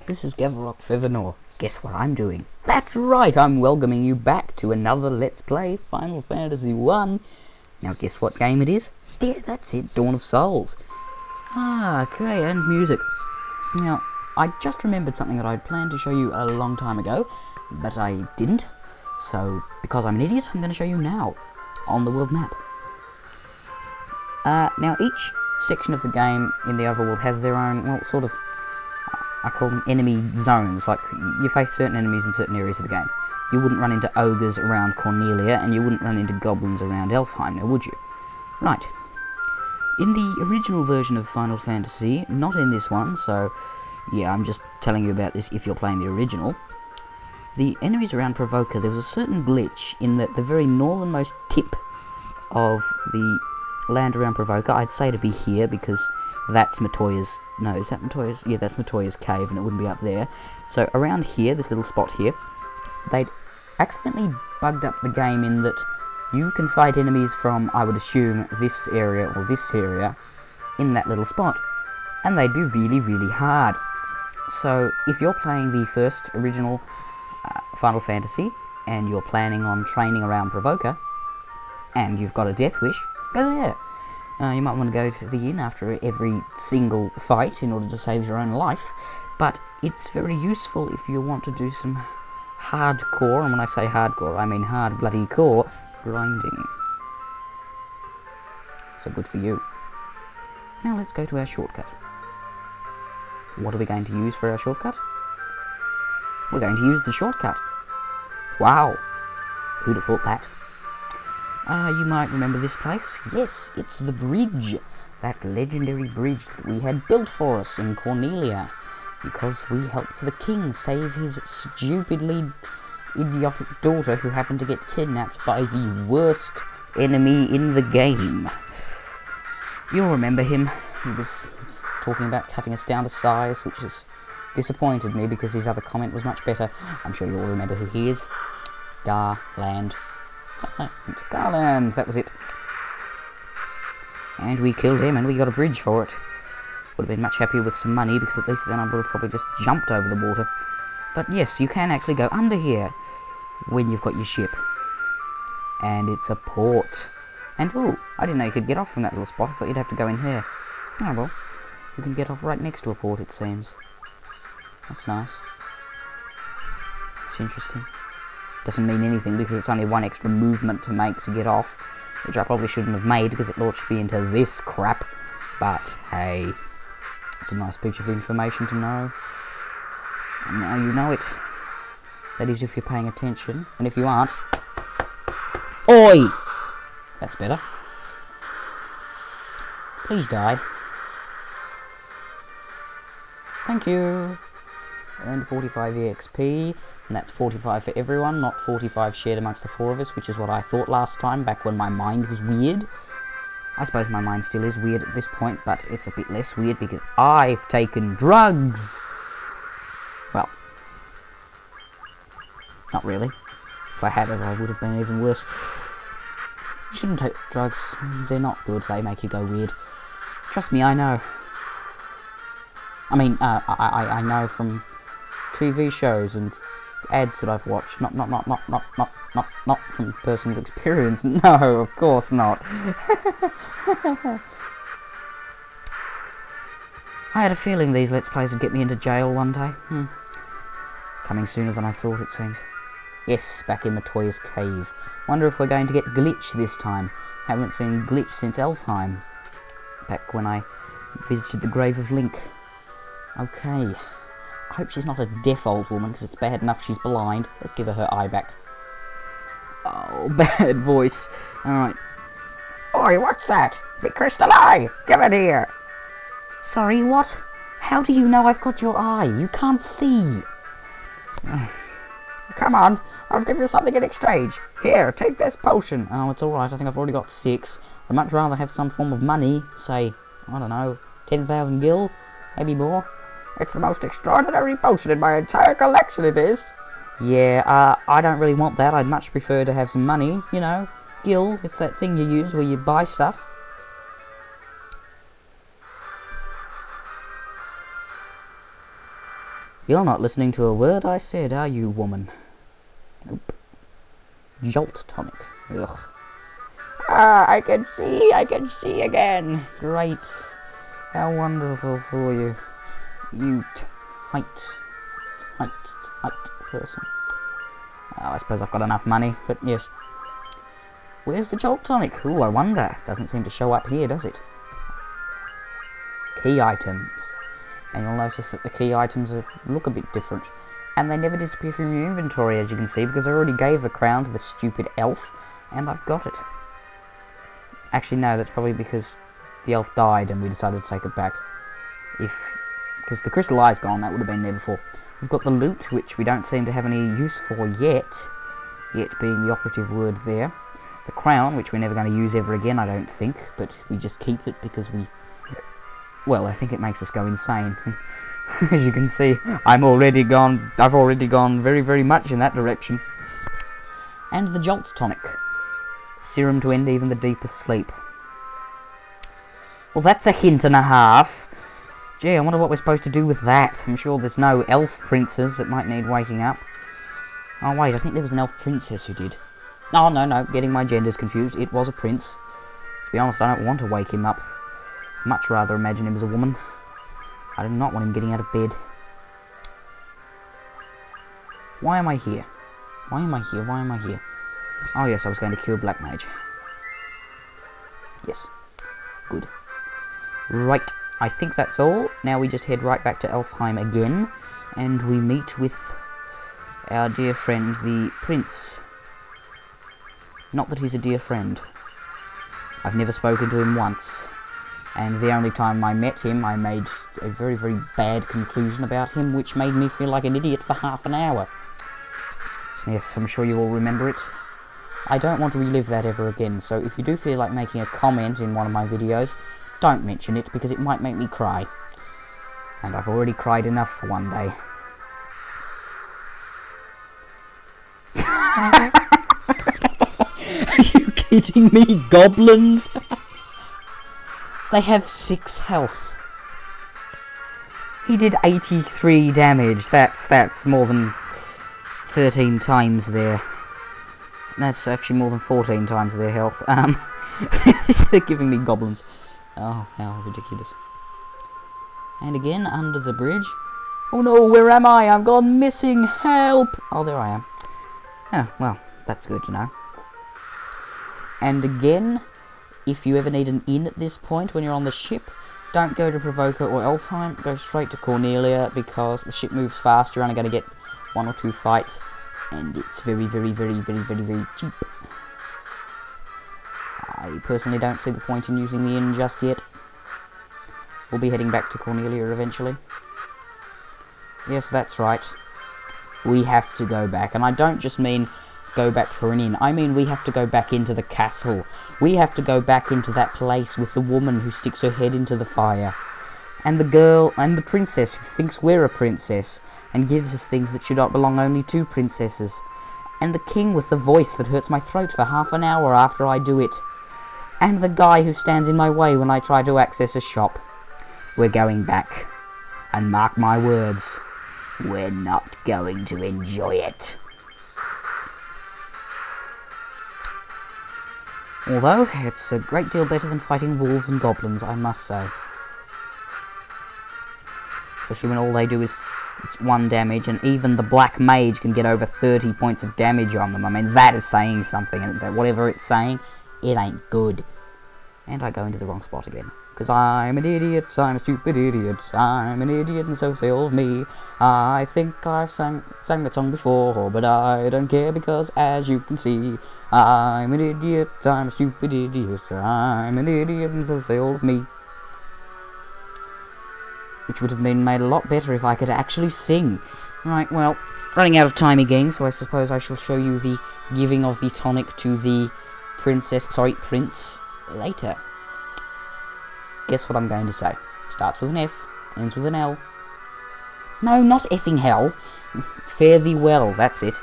This is Gavarok Feathernaw. Guess what I'm doing? That's right, I'm welcoming you back to another Let's Play Final Fantasy 1. Now guess what game it is? Yeah, that's it, Dawn of Souls. Okay, and music. Now, I just remembered something that I'd planned to show you a long time ago, but I didn't. So, because I'm an idiot, I'm going to show you now, on the world map. Now each section of the game in the overworld has their own, well, sort of, I call them enemy zones. Like, you face certain enemies in certain areas of the game. You wouldn't run into ogres around Cornelia, and you wouldn't run into goblins around Elfheim, now would you? Right. In the original version of Final Fantasy, not in this one, so yeah, I'm just telling you about this if you're playing the original. The enemies around Provoker, there was a certain glitch in that the very northernmost tip of the land around Provoker, I'd say to be here because that's Matoya's, no, is that Matoya's? Yeah, that's Matoya's cave and it wouldn't be up there. So around here, this little spot here, they'd accidentally bugged up the game in that you can fight enemies from, I would assume, this area or this area in that little spot. And they'd be really, really hard. So if you're playing the first original Final Fantasy and you're planning on training around Provoker and you've got a death wish, go there. You might want to go to the inn after every single fight in order to save your own life, but it's very useful if you want to do some hardcore, and when I say hardcore I mean hard bloody core grinding. So good for you. Now let's go to our shortcut. What are we going to use for our shortcut? We're going to use the shortcut. Wow, who'd have thought that? You might remember this place. Yes, it's the bridge. That legendary bridge that we had built for us in Cornelia. Because we helped the king save his stupidly idiotic daughter who happened to get kidnapped by the worst enemy in the game. You'll remember him. He was talking about cutting us down to size, which has disappointed me because his other comment was much better. I'm sure you all remember who he is. Garland. It's Garland, that was it. And we killed him and we got a bridge for it. Would have been much happier with some money because at least then I would have probably just jumped over the water. But yes, you can actually go under here when you've got your ship. And it's a port. And ooh, I didn't know you could get off from that little spot. I thought you'd have to go in here. Oh well, you can get off right next to a port, it seems. That's nice. It's interesting. Doesn't mean anything because it's only one extra movement to make to get off, which I probably shouldn't have made because it launched me into this crap. But hey, it's a nice piece of information to know. And now you know it. That is if you're paying attention, and if you aren't, oi! That's better. Please die. Thank you. Earned 45 EXP, and that's 45 for everyone, not 45 shared amongst the four of us, which is what I thought last time, back when my mind was weird. I suppose my mind still is weird at this point, but it's a bit less weird because I've taken drugs! Well, not really. If I had it, I would have been even worse. You shouldn't take drugs. They're not good. They make you go weird. Trust me, I know. I mean, I know from TV shows and ads that I've watched. Not from personal experience. No, of course not. I had a feeling these Let's Plays would get me into jail one day. Coming sooner than I thought, it seems. Yes, back in Matoya's cave. Wonder if we're going to get Glitch this time. Haven't seen Glitch since Elfheim. Back when I visited the grave of Link. Okay. I hope she's not a deaf old woman, because it's bad enough she's blind. Let's give her eye back. Oh, bad voice. Alright. Oi, what's that? The crystal eye! Give it here! Sorry, what? How do you know I've got your eye? You can't see. Come on, I'll give you something in exchange. Here, take this potion. Oh, it's alright, I think I've already got 6. I'd much rather have some form of money, say, I don't know, 10,000 gil, maybe more. It's the most extraordinary potion in my entire collection, it is. Yeah, I don't really want that. I'd much prefer to have some money, you know. Gil, it's that thing you use where you buy stuff. You're not listening to a word I said, are you, woman? Nope. Jolt tonic. Ugh. Ah, I can see again. Great. How wonderful for you. You tight person. Oh, I suppose I've got enough money, but yes. Where's the Jolt tonic? Ooh, I wonder. It doesn't seem to show up here, does it? Key items. And you'll notice that the key items look a bit different. And they never disappear from your inventory, as you can see, because I already gave the crown to the stupid elf, and I've got it. Actually, no, that's probably because the elf died and we decided to take it back. Because the crystal eye's gone, that would have been there before. We've got the loot, which we don't seem to have any use for yet. Yet being the operative word there. The crown, which we're never going to use ever again, I don't think, but we just keep it because we... Well, I think it makes us go insane. As you can see, I've already gone very, very much in that direction. And the Jolt tonic. Serum to end even the deepest sleep. Well, that's a hint and a half. Gee, I wonder what we're supposed to do with that. I'm sure there's no elf princes that might need waking up. Oh wait, I think there was an elf princess who did. Oh, no, getting my genders confused. It was a prince. To be honest, I don't want to wake him up. Much rather imagine him as a woman. I do not want him getting out of bed. Why am I here? Why am I here? Oh yes, I was going to cure Black Mage. Yes. Good. Right, I think that's all. Now we just head right back to Elfheim again, and we meet with our dear friend, the Prince. Not that he's a dear friend. I've never spoken to him once. And the only time I met him, I made a very, very bad conclusion about him, which made me feel like an idiot for half an hour. Yes, I'm sure you all remember it. I don't want to relive that ever again, so if you do feel like making a comment in one of my videos, don't mention it, because it might make me cry. And I've already cried enough for one day. Are you kidding me, goblins? They have 6 health. He did 83 damage. That's more than 13 times their... That's actually more than 14 times their health. They're giving me goblins. Oh, how ridiculous. And again, under the bridge. Oh no, where am I? I've gone missing. Help! Oh, there I am. Oh, well, that's good to know. And again, if you ever need an inn at this point when you're on the ship, don't go to Provoker or Elfheim, go straight to Cornelia, because the ship moves fast. You're only going to get 1 or 2 fights, and it's very, very, very, very, very, very cheap. I personally don't see the point in using the inn just yet. We'll be heading back to Cornelia eventually. Yes, that's right. We have to go back, and I don't just mean go back for an inn. I mean we have to go back into the castle. We have to go back into that place with the woman who sticks her head into the fire. And the girl and the princess who thinks we're a princess and gives us things that should not belong only to princesses. And the king with the voice that hurts my throat for half an hour after I do it. And the guy who stands in my way when I try to access a shop. We're going back. And mark my words, we're not going to enjoy it. Although, it's a great deal better than fighting wolves and goblins, I must say. Especially when all they do is 1 damage, and even the Black Mage can get over 30 points of damage on them. I mean, that is saying something, and that whatever it's saying, it ain't good. And I go into the wrong spot again. Because I'm an idiot, I'm a stupid idiot, I'm an idiot and so say all of me. I think I've sang that song before, but I don't care because as you can see, I'm an idiot, I'm a stupid idiot, I'm an idiot and so say all of me. Which would have been made a lot better if I could actually sing. Right, well, running out of time again, so I suppose I shall show you the giving of the tonic to the prince later. Guess what I'm going to say. Starts with an F, ends with an L. No, not effing hell. Fare thee well, that's it.